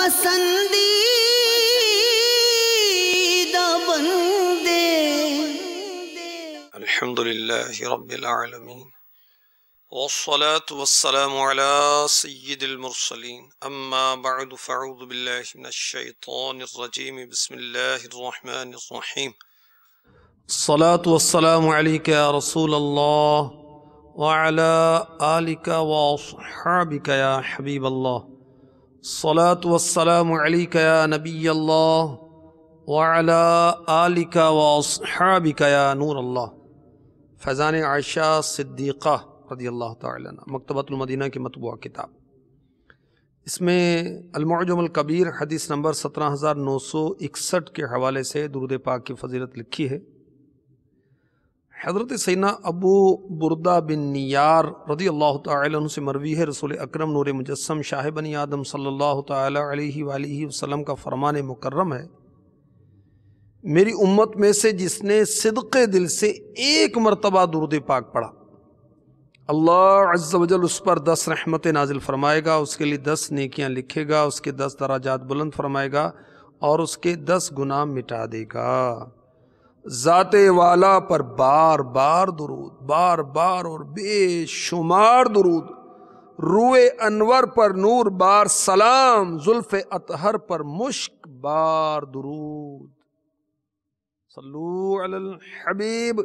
پسندیدہ بندے. الحمدللہ رب العالمین والصلاة والسلام على سید المرسلین اما بعد فاعوذ باللہ من الشیطان الرجیم بسم اللہ الرحمن الرحیم. الصلاة والسلام علیک یا رسول اللہ وعلى آلک واصحابک یا حبیب اللہ. الصلاة والسلام علیک یا نبی اللہ وعلى آلک واصحابک یا نور اللہ. فیضان عائشہ صدیقہ رضی اللہ تعالی عنہ، مکتبۃ المدینہ کی مطبوعہ کتاب. اس میں المعجم الکبیر حدیث نمبر 17961 کے حوالے سے درود پاک کی فضیلت لکھی ہے. حضرت سیدنا ابو بردہ بن نیار رضی اللہ تعالی عنہ سے مروی ہے، رسول اکرم نور مجسم شاہ بنی آدم صلی اللہ تعالی علیہ وآلہ وسلم کا فرمان مکرم ہے، میری امت میں سے جس نے صدق دل سے ایک مرتبہ درود پاک پڑھا، اللہ عز و جل اس پر 10 رحمتیں نازل فرمائے گا، اس کے لیے 10 نیکیاں لکھے گا، اس کے 10 درجات بلند فرمائے گا اور اس کے 10 گناہ مٹا دے گا. ذات والا پر بار بار درود، بار بار اور بے شمار درود. روئے انور پر نور بار سلام، زلف اطہر پر مشک بار درود. صلو علی الحبیب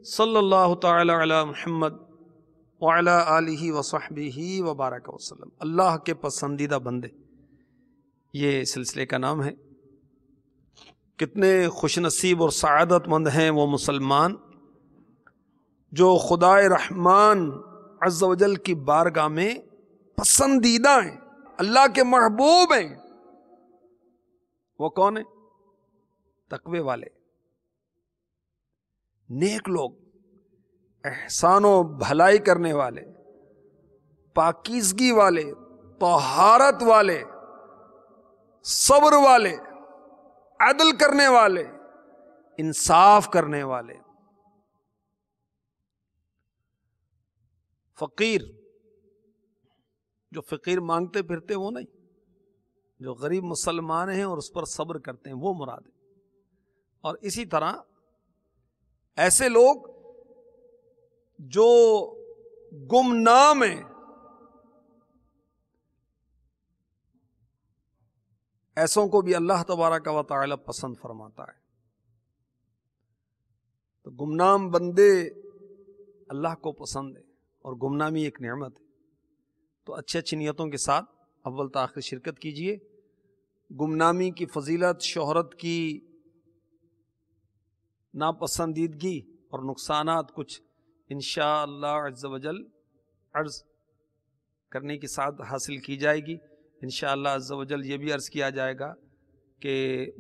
صلی اللہ تعالی علی محمد وعلی آلہ وصحبہ وبارک وسلم. اللہ کے پسندیدہ بندے، یہ سلسلے کا نام ہے. کتنے خوش نصیب اور سعادت مند ہیں وہ مسلمان جو خدائے رحمان عز و جل کی بارگاہ میں پسندیدہ ہیں، اللہ کے محبوب ہیں. وہ کون ہیں؟ تقوی والے، نیک لوگ، احسان و بھلائی کرنے والے، پاکیزگی والے، طہارت والے، صبر والے، عدل کرنے والے، انصاف کرنے والے. فقیر، جو فقیر مانگتے پھرتے وہ نہیں، جو غریب مسلمان ہیں اور اس پر صبر کرتے ہیں وہ مراد ہے. اور اسی طرح ایسے لوگ جو گمنام ہیں، ایسوں کو بھی اللہ تبارک و تعالی پسند فرماتا ہے. تو گمنام بندے اللہ کو پسند ہے اور گمنامی ایک نعمت ہے. تو اچھی نیتوں کے ساتھ اول تاخیر شرکت کیجئے. گمنامی کی فضیلت، شہرت کی ناپسندیدگی اور نقصانات کچھ انشاءاللہ عز و جل عرض کرنے کی ساتھ حاصل کی جائے گی. انشاءاللہ عز و جل یہ بھی عرض کیا جائے گا کہ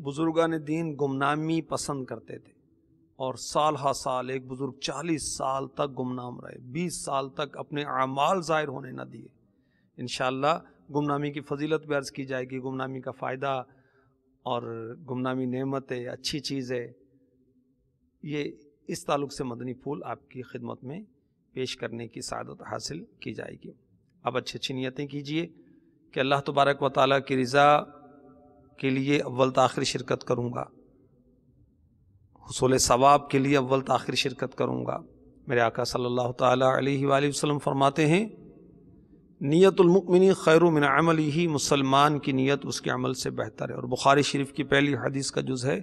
بزرگان دین گمنامی پسند کرتے تھے، اور سال ہا سال ایک بزرگ 40 سال تک گمنام رہے، 20 سال تک اپنے اعمال ظاہر ہونے نہ دیے. انشاءاللہ گمنامی کی فضیلت بھی عرض کی جائے گی، گمنامی کا فائدہ، اور گمنامی نعمت ہے، اچھی چیز ہے. یہ اس تعلق سے مدنی پھول آپ کی خدمت میں پیش کرنے کی سعادت حاصل کی جائے گی. اب اچھی نیتیں کیجئے کہ اللہ تبارک و تعالیٰ کی رضا کے لیے اول تاخیر شرکت کروں گا، حصول ثواب کے لیے اول تاخیر شرکت کروں گا. میرے آقا صلی اللہ تعالیٰ علیہ وآلہ وسلم فرماتے ہیں، نیت المؤمن خیر من عملہ، مسلمان کی نیت اس کے عمل سے بہتر ہے. اور بخاری شریف کی پہلی حدیث کا جز ہے،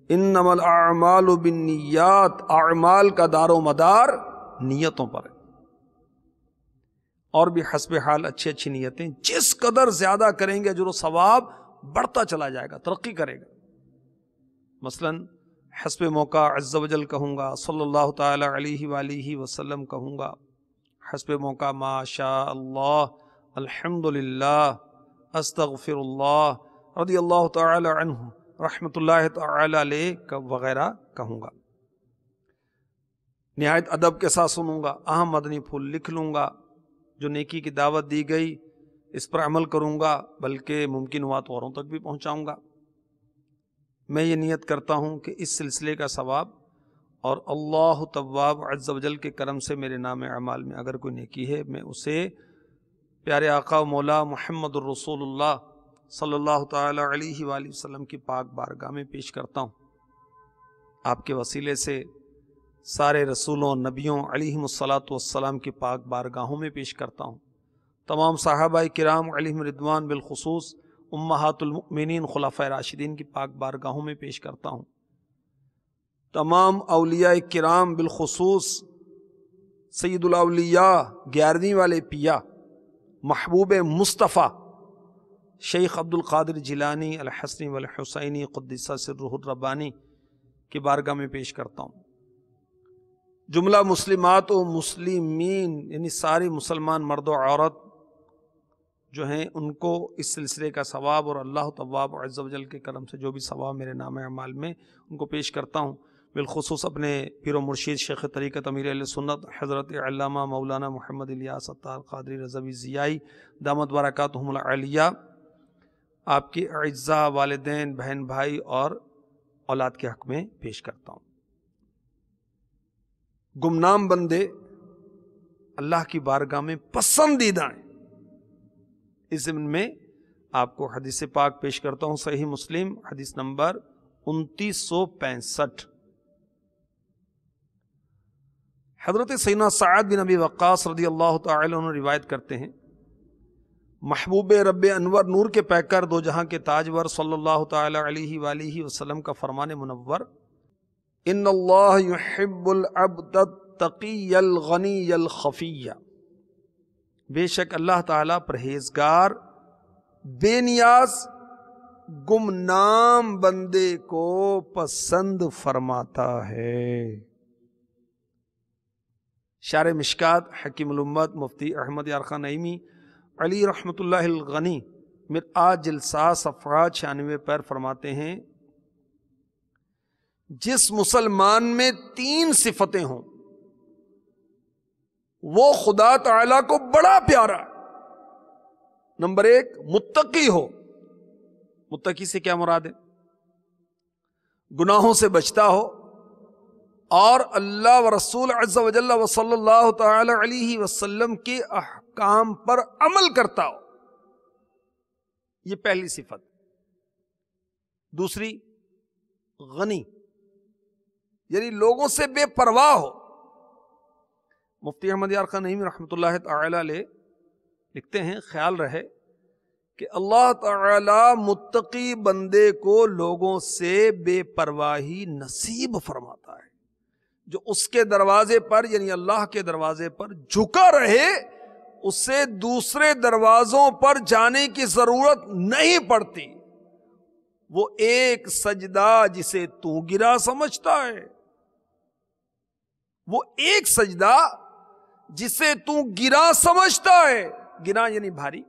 انما الاعمال بالنیات، اعمال کا دار و مدار نیتوں پر ہے. اور بھی حسب حال اچھی نیتیں جس قدر زیادہ کریں گے اجر و ثواب بڑھتا چلا جائے گا، ترقی کرے گا. مثلا حسب موقع عز و جل کہوں گا، صلی اللہ تعالی علیہ وآلہ وسلم کہوں گا، حسب موقع ما شاء اللہ، الحمدللہ، استغفر اللہ، رضی اللہ تعالی عنہ، رحمت اللہ تعالی علیہ وغیرہ کہوں گا. نہایت ادب کے ساتھ سنوں گا، اہم مدنی پھول لکھ لوں گا، جو نیکی کی دعوت دی گئی اس پر عمل کروں گا، بلکہ ممکن ہوا تو اوروں تک بھی پہنچاؤں گا. میں یہ نیت کرتا ہوں کہ اس سلسلے کا ثواب اور اللہ تواب عز و جل کے کرم سے میرے نام اعمال میں اگر کوئی نیکی ہے، میں اسے پیارے آقا و مولا محمد الرسول اللہ صلی اللہ تعالی علیہ وآلہ وسلم کی پاک بارگاہ میں پیش کرتا ہوں۔ آپ کے وسیلے سے سارے رسولوں نبیوں علیہم الصلاۃ والسلام کی پاک بارگاہوں میں پیش کرتا ہوں۔ تمام صحابہ کرام علیہم رضوان بالخصوص امہات المؤمنین خلفائے راشدین کی پاک بارگاہوں میں پیش کرتا ہوں۔ تمام اولیاء کرام بالخصوص سید الاولیاء 11ویں والے پیا محبوب مصطفیٰ شیخ عبد القادر جیلانی الحسنی والحسینی قدس سرہ الربانی کی بارگاہ میں پیش کرتا ہوں۔ جملہ مسلمات و مسلمین یعنی ساری مسلمان مرد و عورت جو ہیں ان کو اس سلسلے کا ثواب اور اللہ تواب عز و جل کے کرم سے جو بھی ثواب میرے نام اعمال میں ان کو پیش کرتا ہوں۔ بالخصوص اپنے پیر و مرشید شیخ طریقت امیر اہل سنت حضرت علامہ مولانا محمد الیاس عطار قادری رضوی ضیائی دامت برکاتہم العالیہ، آپ کے اعزاء والدین بہن بھائی اور اولاد کے حق میں پیش کرتا ہوں۔ گمنام بندے اللہ کی بارگاہ میں پسندیدہ ہیں، اس ضمن میں آپ کو حدیث پاک پیش کرتا ہوں۔ صحیح مسلم حدیث نمبر 2965، حضرت سیدنا سعد بن ابی وقاص رضی اللہ تعالی عنہ روایت کرتے ہیں، محبوب رب انور نور کے پیکر دو جہاں کے تاجور صلی اللہ تعالی علیہ وآلہ وسلم کا فرمان منور، ان اللہ یحب العبد التقی الغنی الخفی، بے شک اللہ تعالیٰ پرہیزگار بے نیاز گمنام بندے کو پسند فرماتا ہے۔ شارح مشکات حکیم الامت مفتی احمد یار خان نعیمی علی رحمت اللہ الغنی مرآت جلسہ صفحہ 96 پر فرماتے ہیں، جس مسلمان میں 3 صفتیں ہوں وہ خدا تعالیٰ کو بڑا پیارا ہے۔ نمبر 1 متقی ہو، متقی سے کیا مراد ہے؟ گناہوں سے بچتا ہو اور اللہ و رسول عز و جل و صلی اللہ تعالی علیہ وسلم کے احکام پر عمل کرتا ہو، یہ پہلی صفت۔ دوسری غنی، یعنی لوگوں سے بے پرواہ ہو۔ مفتی احمد یار خان نعیمی رحمۃ اللہ تعالی علیہ لکھتے ہیں، خیال رہے کہ اللہ تعالی متقی بندے کو لوگوں سے بے پرواہی نصیب فرماتا ہے، جو اس کے دروازے پر یعنی اللہ کے دروازے پر جھکا رہے اسے دوسرے دروازوں پر جانے کی ضرورت نہیں پڑتی۔ وہ ایک سجدہ جسے تو گرا سمجھتا ہے، وہ ایک سجدہ جسے تو گرا سمجھتا ہے، گرا یعنی بھاری،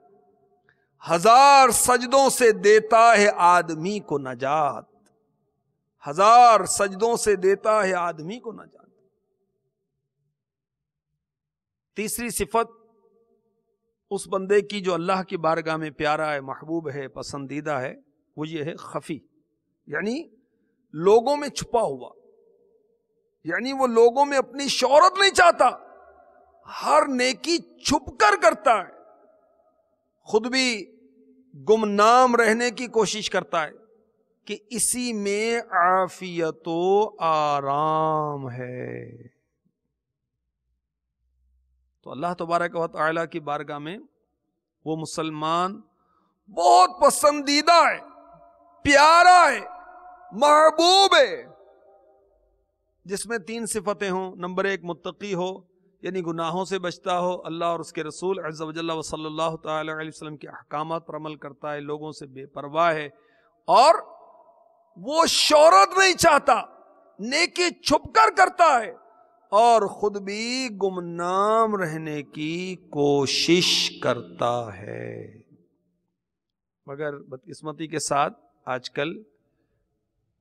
1000 سجدوں سے دیتا ہے آدمی کو نجات، 1000 سجدوں سے دیتا ہے آدمی کو نجات۔ تیسری صفت اس بندے کی جو اللہ کی بارگاہ میں پیارا ہے، محبوب ہے، پسندیدہ ہے، وہ یہ ہے خفی، یعنی لوگوں میں چھپا ہوا، یعنی وہ لوگوں میں اپنی شہرت نہیں چاہتا، ہر نیکی چھپ کر کرتا ہے، خود بھی گمنام رہنے کی کوشش کرتا ہے کہ اسی میں عافیت و آرام ہے۔ تو اللہ تبارک و تعالی کی بارگاہ میں وہ مسلمان بہت پسندیدہ ہے، پیارا ہے، محبوب ہے، جس میں 3 صفتیں ہوں۔ نمبر 1 متقی ہو، یعنی گناہوں سے بچتا ہو، اللہ اور اس کے رسول عز و جل و صلی اللہ تعالی علیہ وسلم کے احکامات پر عمل کرتا ہے، لوگوں سے بے پرواہ ہے، اور وہ شہرت نہیں چاہتا، نیکی چھپ کر کرتا ہے، اور خود بھی گمنام رہنے کی کوشش کرتا ہے۔ مگر بدقسمتی کے ساتھ آج کل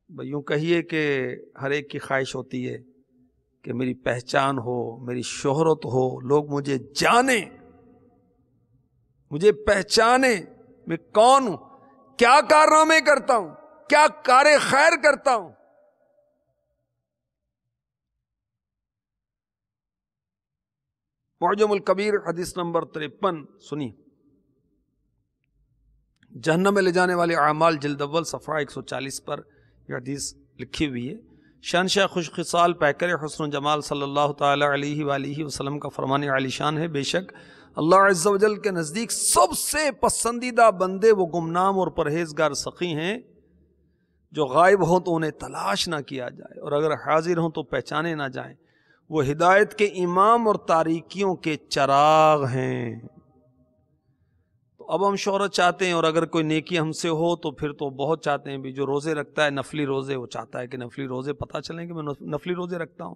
یوں کہیے کہ ہر ایک کی خواہش ہوتی ہے کہ میری پہچان ہو، میری شہرت ہو، لوگ مجھے جانیں، مجھے پہچانیں، میں کون ہوں، کیا کارنامے کرتا ہوں، کیا کار خیر کرتا ہوں۔ معجم الکبیر حدیث نمبر 53 سنی، جہنم میں لے جانے والے اعمال جلد اول صفحہ 140 پر یہ حدیث لکھی ہوئی ہے۔ شہنشاہ خوش خصال پیکر حسن و جمال صلی اللہ تعالی علیہ وآلہ وسلم کا فرمان عالی شان ہے، بے شک اللہ عز و جل کے نزدیک سب سے پسندیدہ بندے وہ گمنام اور پرہیزگار سخی ہیں جو غائب ہوں تو انہیں تلاش نہ کیا جائے، اور اگر حاضر ہوں تو پہچانے نہ جائیں۔ وہ ہدایت کے امام اور تاریکیوں کے چراغ ہیں۔ تو اب ہم شہرت چاہتے ہیں، اور اگر کوئی نیکی ہم سے ہو تو پھر تو بہت چاہتے ہیں بھی جو روزے رکھتا ہے نفلی روزے، وہ چاہتا ہے کہ نفلی روزے پتہ چلیں کہ میں نفلی روزے رکھتا ہوں۔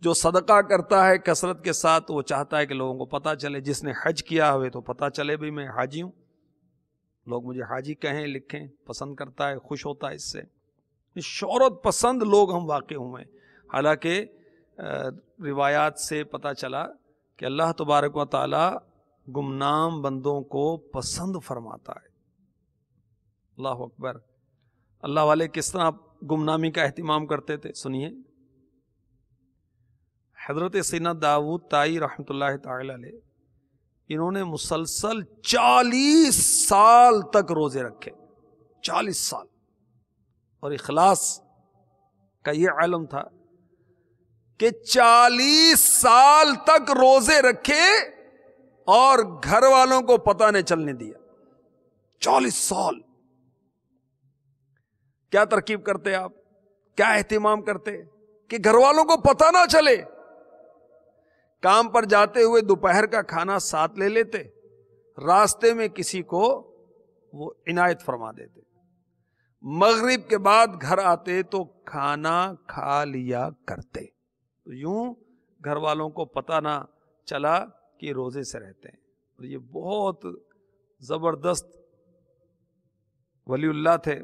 جو صدقہ کرتا ہے کثرت کے ساتھ، وہ چاہتا ہے کہ لوگوں کو پتہ چلے۔ جس نے حج کیا ہوئے تو پتہ چلے بھی میں حاجی ہوں، لوگ مجھے حاجی کہیں لکھیں، پسند کرتا ہے، خوش ہوتا ہے اس سے۔ شہرت پسند لوگ ہم واقع ہوئے ہیں، حالانکہ روایات سے پتہ چلا کہ اللہ تبارک و تعالی گمنام بندوں کو پسند فرماتا ہے۔ اللہ اکبر۔ اللہ والے کس طرح گمنامی کا اہتمام کرتے تھے، سنیے۔ حضرت سیدنا داؤد طائی رحمۃ اللہ تعالی علیہ، انہوں نے مسلسل 40 سال تک روزے رکھے، 40 سال، اور اخلاص کا یہ علم تھا کہ 40 سال تک روزے رکھے اور گھر والوں کو پتہ نہیں چلنے دیا۔ 40 سال کیا ترکیب کرتے آپ، کیا اہتمام کرتے کہ گھر والوں کو پتہ نہ چلے۔ کام پر جاتے ہوئے دوپہر کا کھانا ساتھ لے لیتے، راستے میں کسی کو وہ عنایت فرما دیتے، مغرب کے بعد گھر آتے تو کھانا کھا لیا کرتے، تو یوں گھر والوں کو پتہ نہ چلا کہ روزے سے رہتے ہیں۔ اور یہ بہت زبردست ولی اللہ تھے،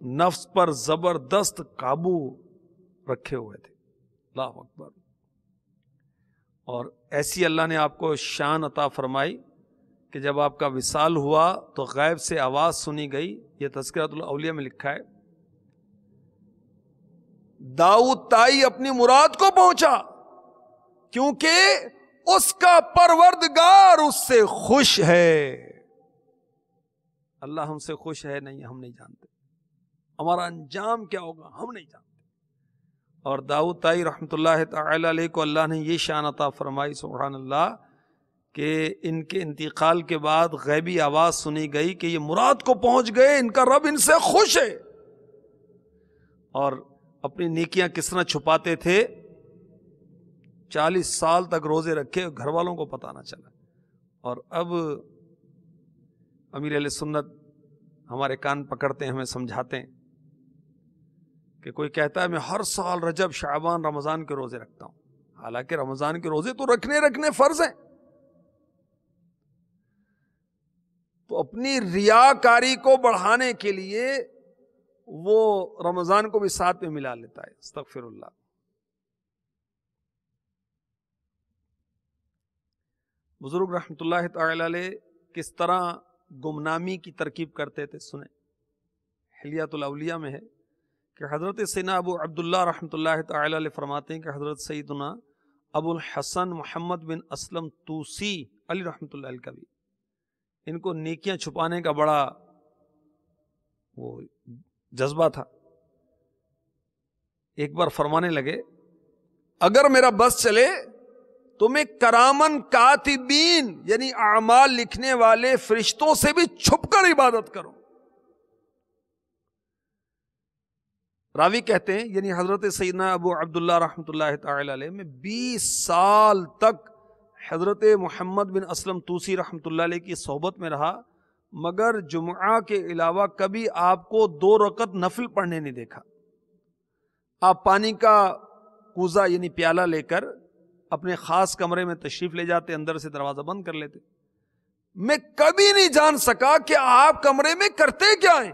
نفس پر زبردست قابو رکھے ہوئے تھے۔ اللہ اکبر۔ اور ایسی اللہ نے آپ کو شان عطا فرمائی کہ جب آپ کا وصال ہوا تو غیب سے آواز سنی گئی۔ یہ تذکرۃ الاولیاء میں لکھا ہے، داؤد طائی اپنی مراد کو پہنچا کیونکہ اس کا پروردگار اس سے خوش ہے۔ اللہ ہم سے خوش ہے نہیں، ہم نہیں جانتے، ہمارا انجام کیا ہوگا ہم نہیں جانتے۔ اور داؤد طائی رحمۃ اللہ تعالی علیہ کو اللہ نے یہ شان عطا فرمائی، سبحان اللہ، کہ ان کے انتقال کے بعد غیبی آواز سنی گئی کہ یہ مراد کو پہنچ گئے، ان کا رب ان سے خوش ہے۔ اور اپنی نیکیاں کس طرح چھپاتے تھے، 40 سال تک روزے رکھے، گھر والوں کو پتہ نہ چلا۔ اور اب امیر اہل سنت ہمارے کان پکڑتے ہیں، ہمیں سمجھاتے ہیں کہ کوئی کہتا ہے میں ہر سال رجب شعبان رمضان کے روزے رکھتا ہوں، حالانکہ رمضان کے روزے تو رکھنے فرض ہیں۔ تو اپنی ریاکاری کو بڑھانے کے لیے وہ رمضان کو بھی ساتھ میں ملا لیتا ہے، استغفر اللہ۔ بزرگ رحمۃ اللہ تعالی علیہ کس طرح گمنامی کی ترکیب کرتے تھے، سنیں۔ حلیۃ الاولیاء میں ہے کہ حضرت سیدنا ابو عبداللہ رحمۃ اللہ تعالی علیہ فرماتے ہیں کہ حضرت سیدنا ابو الحسن محمد بن اسلم توسی علی رحمۃ اللہ علیہ کا بھی، ان کو نیکیاں چھپانے کا بڑا وہ جذبہ تھا۔ ایک بار فرمانے لگے، اگر میرا بس چلے تو میں کرامن کاتبین یعنی اعمال لکھنے والے فرشتوں سے بھی چھپ کر عبادت کروں۔ راوی کہتے ہیں یعنی حضرت سیدنا ابو عبداللہ رحمۃ اللہ تعالی علیہ میں 20 سال تک حضرت محمد بن اسلم توسی رحمۃ اللہ علیہ کی صحبت میں رہا، مگر جمعہ کے علاوہ کبھی آپ کو 2 رکعت نفل پڑھنے نہیں دیکھا۔ آپ پانی کا کوزہ یعنی پیالہ لے کر اپنے خاص کمرے میں تشریف لے جاتے، اندر سے دروازہ بند کر لیتے۔ میں کبھی نہیں جان سکا کہ آپ کمرے میں کرتے کیا ہیں۔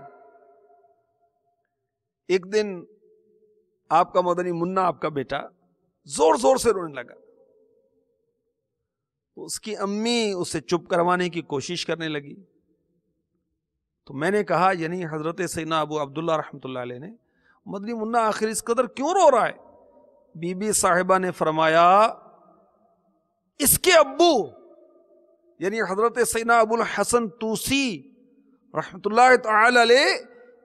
ایک دن آپ کا مدنی منا، آپ کا بیٹا، زور زور سے رونے لگا، اس کی امی اسے چپ کروانے کی کوشش کرنے لگی۔ تو میں نے کہا یعنی حضرت سیدنا ابو عبداللہ رحمۃ اللہ علیہ نے، مدنی منا آخر اس قدر کیوں رو رہا ہے؟ بی بی صاحبہ نے فرمایا اس کے ابو یعنی حضرت سیدنا ابو الحسن توسی رحمت اللہ تعالی علیہ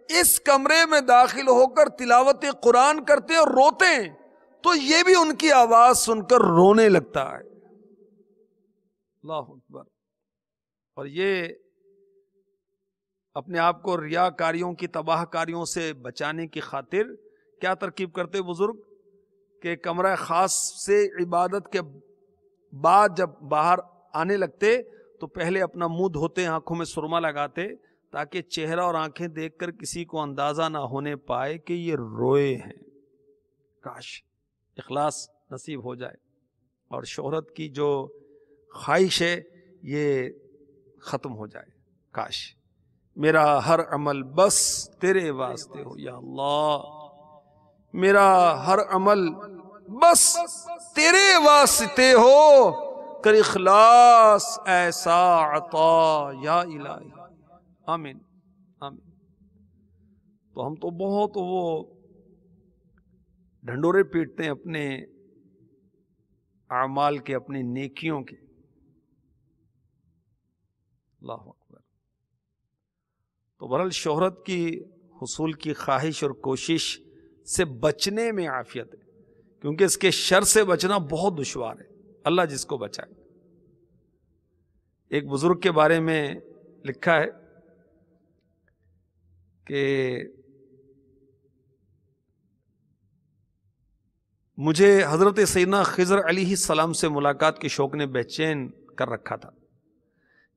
اس کمرے میں داخل ہو کر تلاوت قرآن کرتے اور روتے ہیں تو یہ بھی ان کی آواز سن کر رونے لگتا ہے. اللہ اکبر. اور یہ اپنے آپ کو ریاکاریوں کی تباہ کاریوں سے بچانے کی خاطر کیا ترکیب کرتے بزرگ کہ کمرہ خاص سے عبادت کے بعد جب باہر آنے لگتے تو پہلے اپنا منہ دھوتے, آنکھوں میں سرما لگاتے تاکہ چہرہ اور آنکھیں دیکھ کر کسی کو اندازہ نہ ہونے پائے کہ یہ روئے ہیں. کاش اخلاص نصیب ہو جائے اور شہرت کی جو خواہش ہے یہ ختم ہو جائے. کاش میرا ہر عمل بس تیرے واسطے ہو یا اللہ, میرا ہر عمل بس تیرے واسطے ہو, کر اخلاص ایسا عطا یا الہی. آمین آمین. تو ہم تو بہت وہ ڈھنڈورے پیٹتے ہیں اپنے اعمال کے, اپنی نیکیوں کے. اللہ اکبر. تو بہرحال شہرت کی حصول کی خواہش اور کوشش سے بچنے میں عافیت ہے, کیونکہ اس کے شر سے بچنا بہت دشوار ہے. اللہ جس کو بچائے. ایک بزرگ کے بارے میں لکھا ہے کہ مجھے حضرت سیدنا خضر علیہ السلام سے ملاقات کے شوق نے بے چین کر رکھا تھا.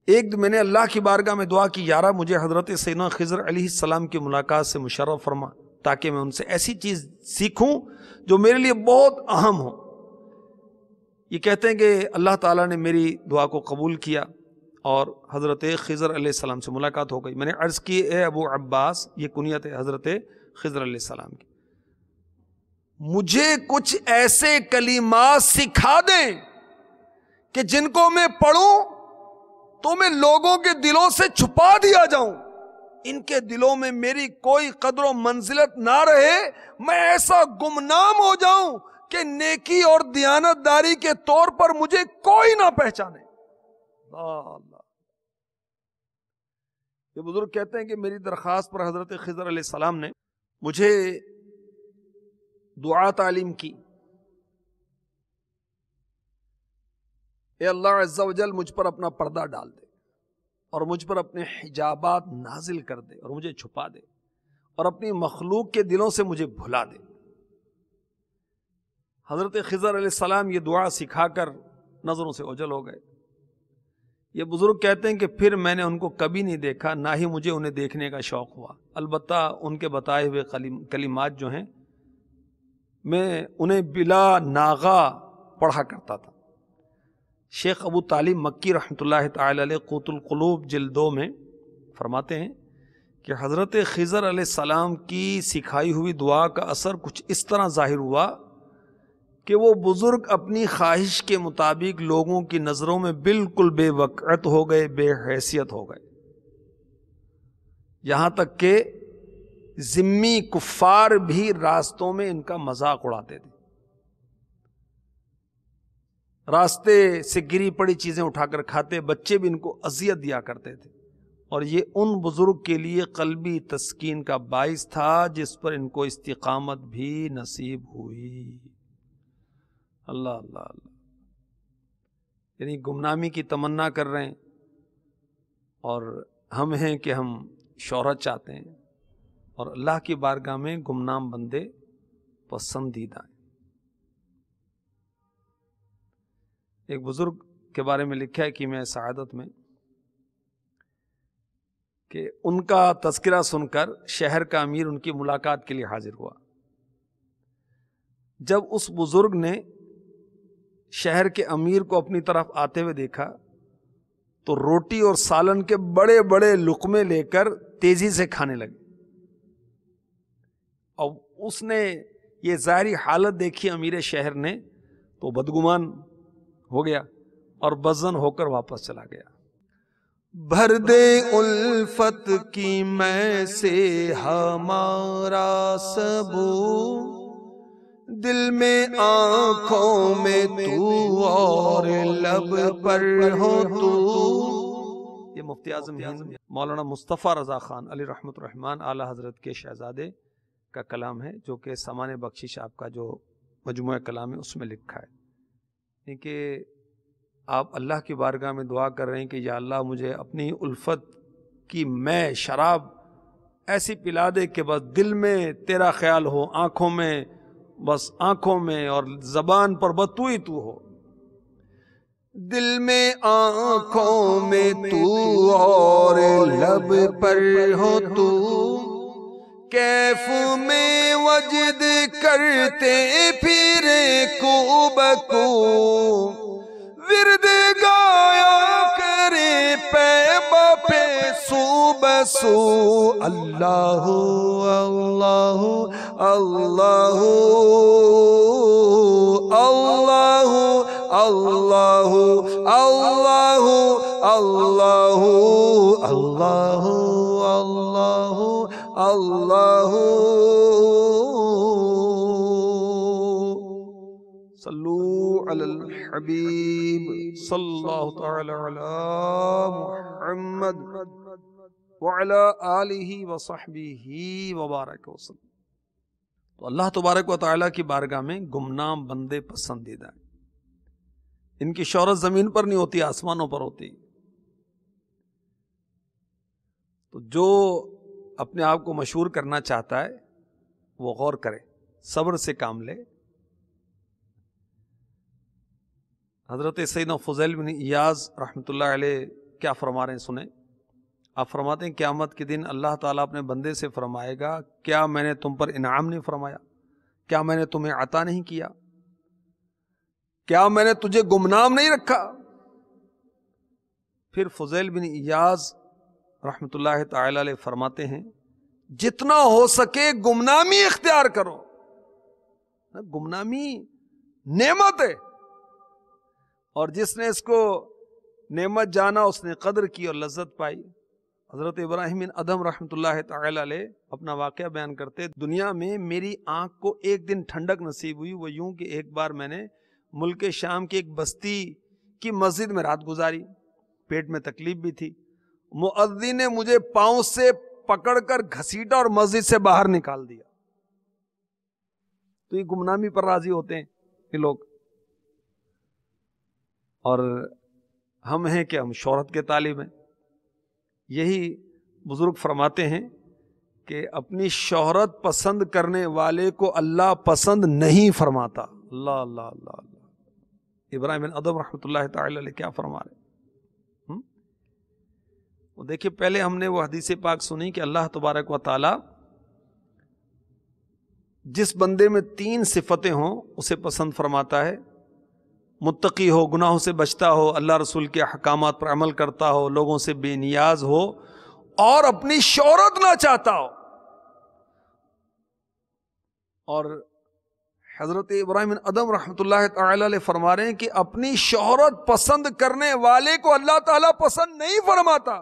ایک دن میں نے اللہ کی بارگاہ میں دعا کی, یا رب مجھے حضرت سیدنا خضر علیہ السلام کی ملاقات سے مشرف فرما تاکہ میں ان سے ایسی چیز سیکھوں جو میرے لیے بہت اہم ہو. یہ کہتے ہیں کہ اللہ تعالیٰ نے میری دعا کو قبول کیا اور حضرت خضر علیہ السلام سے ملاقات ہو گئی. میں نے عرض کی, اے ابو عباس, یہ کنیت ہے حضرت خضر علیہ السلام کی, مجھے کچھ ایسے کلمات سکھا دیں کہ جن کو میں پڑھوں تو میں لوگوں کے دلوں سے چھپا دیا جاؤں, ان کے دلوں میں میری کوئی قدر و منزلت نہ رہے, میں ایسا گمنام ہو جاؤں کہ نیکی اور دیانت داری کے طور پر مجھے کوئی نہ پہچانے. اللہ. یہ بزرگ کہتے ہیں کہ میری درخواست پر حضرت خضر علیہ السلام نے مجھے دعا تعلیم کی, اے اللہ عز و جل مجھ پر اپنا پردہ ڈال دے اور مجھ پر اپنے حجابات نازل کر دے اور مجھے چھپا دے اور اپنی مخلوق کے دلوں سے مجھے بھلا دے. حضرت خضر علیہ السلام یہ دعا سکھا کر نظروں سے اوجھل ہو گئے. یہ بزرگ کہتے ہیں کہ پھر میں نے ان کو کبھی نہیں دیکھا, نہ ہی مجھے انہیں دیکھنے کا شوق ہوا. البتہ ان کے بتائے ہوئے کلمات جو ہیں میں انہیں بلا ناغہ پڑھا کرتا تھا. شیخ ابو طالب مکی رحمۃ اللہ تعالی علیہ قوت القلوب جلد 2 میں فرماتے ہیں کہ حضرت خضر علیہ السلام کی سکھائی ہوئی دعا کا اثر کچھ اس طرح ظاہر ہوا کہ وہ بزرگ اپنی خواہش کے مطابق لوگوں کی نظروں میں بالکل بے وقعت ہو گئے, بے حیثیت ہو گئے, یہاں تک کہ ذمی کفار بھی راستوں میں ان کا مذاق اڑاتے تھے. راستے سے گری پڑی چیزیں اٹھا کر کھاتے, بچے بھی ان کو اذیت دیا کرتے تھے, اور یہ ان بزرگ کے لیے قلبی تسکین کا باعث تھا جس پر ان کو استقامت بھی نصیب ہوئی. اللہ اللہ اللہ. یعنی گمنامی کی تمنا کر رہے ہیں اور ہم ہیں کہ ہم شہرت چاہتے ہیں, اور اللہ کی بارگاہ میں گمنام بندے پسندیدہ ہیں. ایک بزرگ کے بارے میں لکھا ہے کہ میں سعادت میں کہ ان کا تذکرہ سن کر شہر کا امیر ان کی ملاقات کے لیے حاضر ہوا. جب اس بزرگ نے شہر کے امیر کو اپنی طرف آتے ہوئے دیکھا تو روٹی اور سالن کے بڑے بڑے لقمے لے کر تیزی سے کھانے لگے. اور اس نے یہ ظاہری حالت دیکھی امیر شہر نے تو بدگمان ہو گیا اور بزن ہو کر واپس چلا گیا. بھر دے الفت کی میں سے ہمارا سبو, دل میں آنکھوں میں تو اور لب پر ہو تو, یہ مفتی اعظم ہند مولانا مصطفیٰ رضا خان علی رحمۃ الرحمن اعلیٰ حضرت کے شہزادے کا کلام ہے، جو کہ سامان بخشش آپ کا جو مجموعہ کلام ہے اس میں لکھا ہے کہ آپ اللہ کی بارگاہ میں دعا کر رہے ہیں کہ یا اللہ مجھے اپنی الفت کی میں شراب ایسی پلا دے کہ بس دل میں تیرا خیال ہو، آنکھوں میں بس آنکھوں میں، اور زبان پر بس تو ہی تو ہو، دل میں آنکھوں میں تو اور لب پر ہو تو، کیف میں وجد کرتے پھرے کو بکو، ورد گایا کرے پے بپے سو بسو، اللہ اللہ اللہ اللہ اللہ اللہ اللہ اللہ اللہ اللہ صلو علی الحبیب صلی اللہ تعالی علی محمد وعلی آلہ وصحبہ وبارک وسلم۔ تو اللہ تبارک و تعالیٰ کی بارگاہ میں گمنام بندے پسندیدہ ہیں۔ ان کی شہرت زمین پر نہیں ہوتی، آسمانوں پر ہوتی۔ تو جو اپنے آپ کو مشہور کرنا چاہتا ہے وہ غور کرے، صبر سے کام لے۔ حضرت سیدنا فضیل بن ایاز رحمۃ اللہ علیہ کیا فرما رہے ہیں سنیں۔ آپ فرماتے ہیں قیامت کے دن اللہ تعالیٰ اپنے بندے سے فرمائے گا کیا میں نے تم پر انعام نہیں فرمایا؟ کیا میں نے تمہیں عطا نہیں کیا؟ کیا میں نے تجھے گمنام نہیں رکھا؟ پھر فضیل بن ایاز رحمۃ اللہ تعالی علیہ فرماتے ہیں جتنا ہو سکے گمنامی اختیار کرو۔ گمنامی نعمت ہے، اور جس نے اس کو نعمت جانا اس نے قدر کی اور لذت پائی۔ حضرت ابراہیم بن ادھم رحمۃ اللہ تعالی علیہ اپنا واقعہ بیان کرتے، دنیا میں میری آنکھ کو ایک دن ٹھنڈک نصیب ہوئی، وہ یوں کہ ایک بار میں نے ملک شام کی ایک بستی کی مسجد میں رات گزاری، پیٹ میں تکلیف بھی تھی، مؤذن نے مجھے پاؤں سے پکڑ کر گھسیٹا اور مسجد سے باہر نکال دیا۔ تو یہ گمنامی پر راضی ہوتے ہیں یہ لوگ، اور ہم ہیں کہ ہم شہرت کے طالب ہیں۔ یہی بزرگ فرماتے ہیں کہ اپنی شہرت پسند کرنے والے کو اللہ پسند نہیں فرماتا۔ اللہ اللہ اللہ اللہ۔ ابراہیم بن ادھم رحمۃ اللہ تعالی علیہ کیا فرما رہے ہیں؟ وہ دیکھیے، پہلے ہم نے وہ حدیث پاک سنی کہ اللہ تبارک و تعالی جس بندے میں 3 صفتیں ہوں اسے پسند فرماتا ہے۔ متقی ہو، گناہوں سے بچتا ہو، اللہ رسول کے احکامات پر عمل کرتا ہو، لوگوں سے بے نیاز ہو، اور اپنی شہرت نہ چاہتا ہو۔ اور حضرت ابراہیم بن ادھم رحمۃ اللہ تعالی علیہ فرما رہے ہیں کہ اپنی شہرت پسند کرنے والے کو اللہ تعالیٰ پسند نہیں فرماتا۔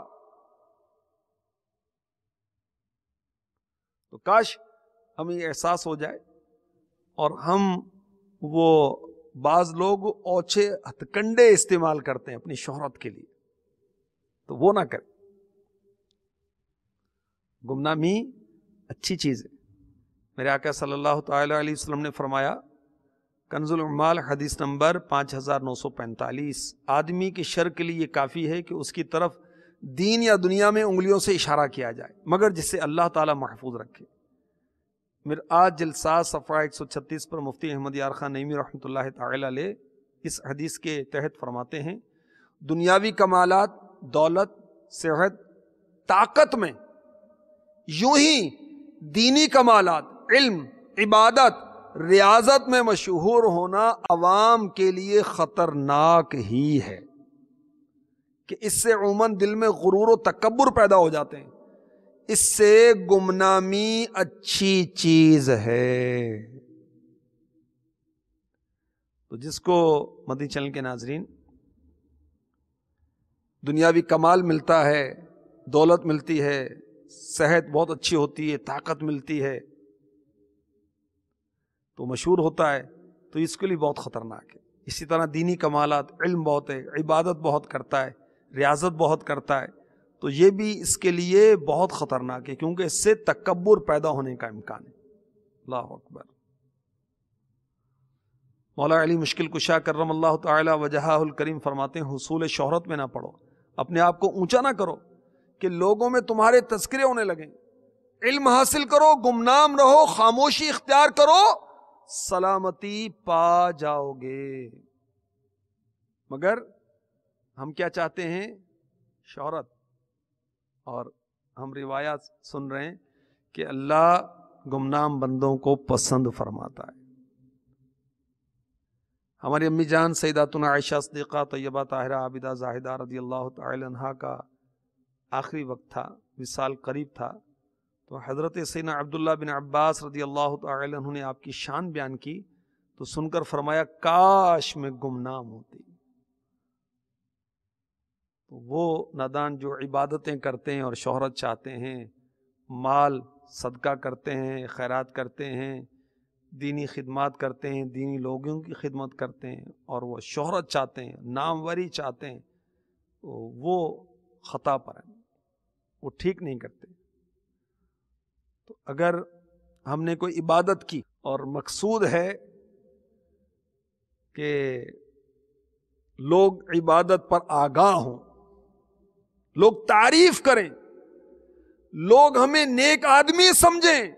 تو کاش ہمیں یہ احساس ہو جائے، اور ہم وہ بعض لوگ اوچھے ہتھ کنڈے استعمال کرتے ہیں اپنی شہرت کے لیے، تو وہ نہ کریں۔ گمنامی اچھی چیز ہے۔ میرے آقا صلی اللہ تعالی علیہ وسلم نے فرمایا، کنز العمال حدیث نمبر 5945، آدمی کی شر کے لیے یہ کافی ہے کہ اس کی طرف دین یا دنیا میں انگلیوں سے اشارہ کیا جائے، مگر جس سے اللہ تعالیٰ محفوظ رکھے۔ مرآت جلسات صفحہ 136 پر مفتی احمد یار خان نعیمی رحمۃ اللہ تعالی علیہ اس حدیث کے تحت فرماتے ہیں، دنیاوی کمالات، دولت، صحت، طاقت میں یوں ہی دینی کمالات، علم، عبادت، ریاضت میں مشہور ہونا عوام کے لیے خطرناک ہی ہے، کہ اس سے عموماً دل میں غرور و تکبر پیدا ہو جاتے ہیں۔ اس سے گمنامی اچھی چیز ہے۔ تو جس کو مدنی چینل کے ناظرین دنیاوی کمال ملتا ہے، دولت ملتی ہے، صحت بہت اچھی ہوتی ہے، طاقت ملتی ہے، تو مشہور ہوتا ہے، تو اس کے لیے بہت خطرناک ہے۔ اسی طرح دینی کمالات، علم بہت ہے، عبادت بہت کرتا ہے، ریاضت بہت کرتا ہے، تو یہ بھی اس کے لیے بہت خطرناک ہے، کیونکہ اس سے تکبر پیدا ہونے کا امکان ہے۔ اللہ اکبر۔ مولا علی مشکل کشا کرم اللہ تعالی وجہہ الکریم فرماتے ہیں حصول شہرت میں نہ پڑو، اپنے آپ کو اونچا نہ کرو کہ لوگوں میں تمہارے تذکرے ہونے لگیں۔ علم حاصل کرو، گمنام رہو، خاموشی اختیار کرو، سلامتی پا جاؤ گے۔ مگر ہم کیا چاہتے ہیں؟ شہرت۔ اور ہم روایات سن رہے ہیں کہ اللہ گمنام بندوں کو پسند فرماتا ہے۔ ہماری امی جان سیداتنا عائشہ صدیقہ طیبہ طاہرہ عابدہ زاہدہ رضی اللہ تعالی عنہا کا آخری وقت تھا، وصال قریب تھا، تو حضرت سیدنا عبداللہ بن عباس رضی اللہ تعالی عنہ نے آپ کی شان بیان کی تو سن کر فرمایا کاش میں گمنام ہوتی۔ تو وہ نادان جو عبادتیں کرتے ہیں اور شہرت چاہتے ہیں، مال صدقہ کرتے ہیں، خیرات کرتے ہیں، دینی خدمات کرتے ہیں، دینی لوگوں کی خدمت کرتے ہیں، اور وہ شہرت چاہتے ہیں، ناموری چاہتے ہیں، وہ خطا پر ہیں، وہ ٹھیک نہیں کرتے۔ تو اگر ہم نے کوئی عبادت کی اور مقصود ہے کہ لوگ عبادت پر آگاہ ہوں، لوگ تعریف کریں، لوگ ہمیں نیک آدمی سمجھیں،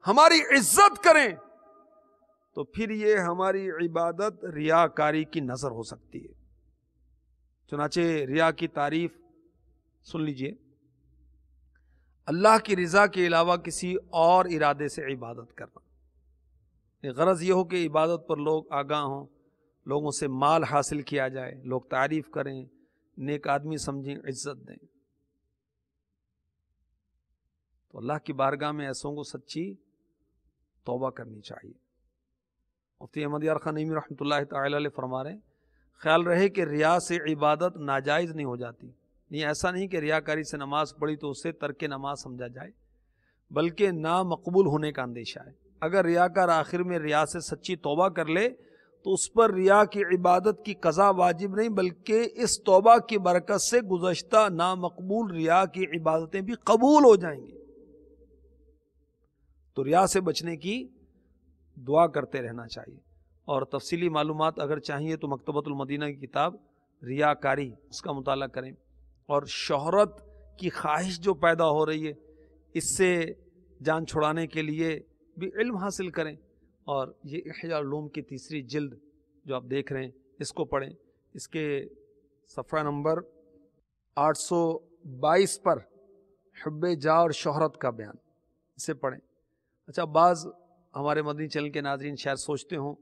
ہماری عزت کریں، تو پھر یہ ہماری عبادت ریاکاری کی نظر ہو سکتی ہے۔ چنانچہ ریا کی تعریف سن لیجئے، اللہ کی رضا کے علاوہ کسی اور ارادے سے عبادت کرنا، غرض یہ ہو کہ عبادت پر لوگ آگاہ ہوں، لوگوں سے مال حاصل کیا جائے، لوگ تعریف کریں، نیک آدمی سمجھیں، عزت دیں۔ تو اللہ کی بارگاہ میں ایسوں کو سچی توبہ کرنی چاہیے۔ مفتی احمد یار خان نعیمی رحمۃ اللہ تعالی علیہ فرما رہے ہیں خیال رہے کہ ریا سے عبادت ناجائز نہیں ہو جاتی، نہیں ایسا نہیں کہ ریاکاری سے نماز پڑھی تو اسے ترک نماز سمجھا جائے، بلکہ نامقبول ہونے کا اندیشہ ہے۔ اگر ریاکار آخر میں ریا سے سچی توبہ کر لے تو اس پر ریا کی عبادت کی قضا واجب نہیں، بلکہ اس توبہ کی برکت سے گزشتہ نامقبول ریا کی عبادتیں بھی قبول ہو جائیں گی۔ تو ریا سے بچنے کی دعا کرتے رہنا چاہیے، اور تفصیلی معلومات اگر چاہیے تو مکتبۃ المدینہ کی کتاب ریاکاری اس کا مطالعہ کریں، اور شہرت کی خواہش جو پیدا ہو رہی ہے اس سے جان چھڑانے کے لیے بھی علم حاصل کریں، اور یہ احیاء العلوم کی تیسری جلد جو آپ دیکھ رہے ہیں اس کو پڑھیں، اس کے صفحہ نمبر 822 پر حب جاہ اور شہرت کا بیان، اسے پڑھیں۔ اچھا، بعض ہمارے مدنی چینل کے ناظرین شاید سوچتے ہوں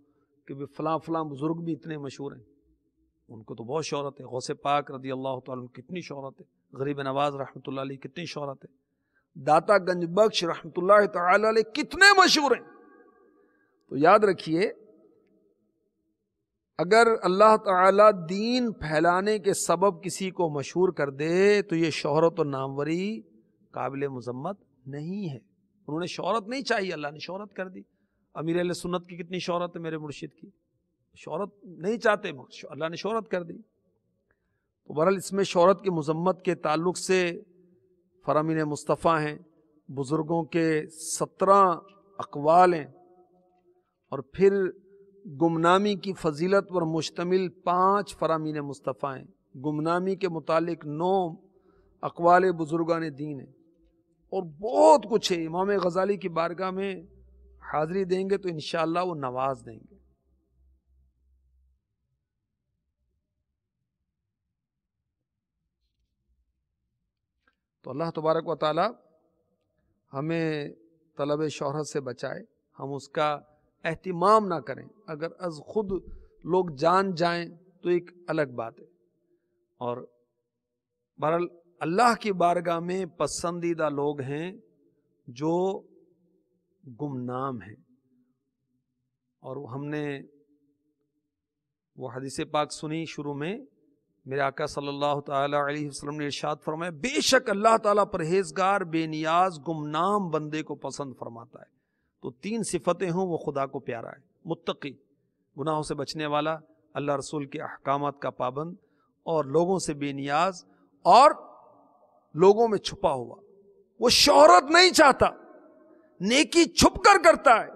کہ بھی فلاں فلاں بزرگ بھی اتنے مشہور ہیں، ان کو تو بہت شہرت ہے، غوث پاک رضی اللہ تعالیٰ عنہ کتنی شہرت ہے، غریب نواز رحمۃ اللہ علیہ کتنی شہرت ہے، داتا گنج بخش رحمۃ اللہ تعالی علیہ کتنے مشہور ہیں۔ تو یاد رکھیے، اگر اللہ تعالی دین پھیلانے کے سبب کسی کو مشہور کر دے تو یہ شہرت و ناموری قابل مذمت نہیں ہے۔ انہوں نے شہرت نہیں چاہیے، اللہ نے شہرت کر دی۔ امیر اہل سنت کی کتنی شہرت ہے، میرے مرشد کی، شہرت نہیں چاہتے اللہ نے شہرت کر دی۔ تو بہرحال اس میں شہرت کی مذمت کے تعلق سے فرامین مصطفیٰ ہیں، بزرگوں کے 17 اقوال ہیں، اور پھر گمنامی کی فضیلت پر مشتمل 5 فرامین مصطفیٰ ہیں، گمنامی کے متعلق 9 اقوال بزرگان دین ہیں، اور بہت کچھ ہے۔ امام غزالی کی بارگاہ میں حاضری دیں گے تو انشاءاللہ وہ نواز دیں گے۔ تو اللہ تبارک و تعالی ہمیں طلب شہرت سے بچائے، ہم اس کا اہتمام نہ کریں، اگر از خود لوگ جان جائیں تو ایک الگ بات ہے، اور بہرحال اللہ کی بارگاہ میں پسندیدہ لوگ ہیں جو گمنام ہیں، اور ہم نے وہ حدیث پاک سنی شروع میں، میرے آقا صلی اللہ تعالی علیہ وسلم نے ارشاد فرمایا بے شک اللہ تعالیٰ پرہیزگار بے نیاز گمنام بندے کو پسند فرماتا ہے۔ تو 3 صفتیں ہوں وہ خدا کو پیارا ہے، متقی، گناہوں سے بچنے والا، اللہ رسول کے احکامات کا پابند، اور لوگوں سے بے نیاز، اور لوگوں میں چھپا ہوا، وہ شہرت نہیں چاہتا، نیکی چھپ کر کرتا ہے،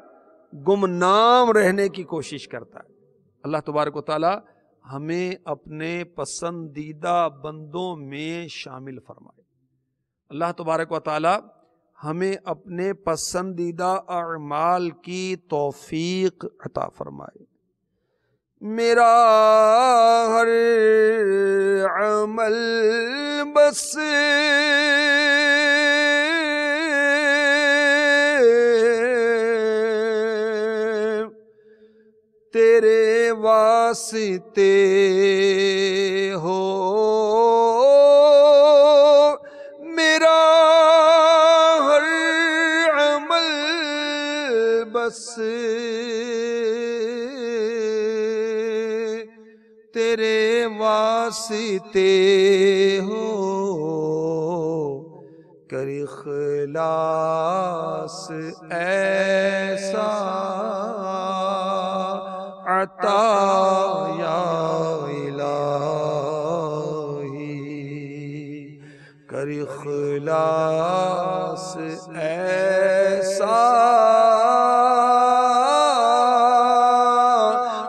گمنام رہنے کی کوشش کرتا ہے۔ اللہ تبارک و تعالی ہمیں اپنے پسندیدہ بندوں میں شامل فرمائے۔ اللہ تبارک و تعالی ہمیں اپنے پسندیدہ اعمال کی توفیق عطا فرمائے۔ میرا ہر عمل بس تیرے واسطے ہو، میرا ہر عمل بس تیرے واسطے ہو، کر اخلاص ایسا عطا یا الہی، کر اخلاص ایسا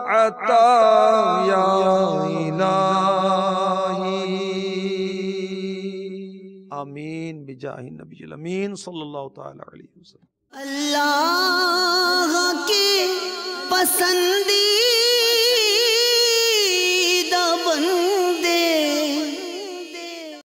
عطا یا آمین بجاہ نبی الامین صلی اللہ تعالی علیہ وسلم۔ اللہ کے پسندیدہ بندے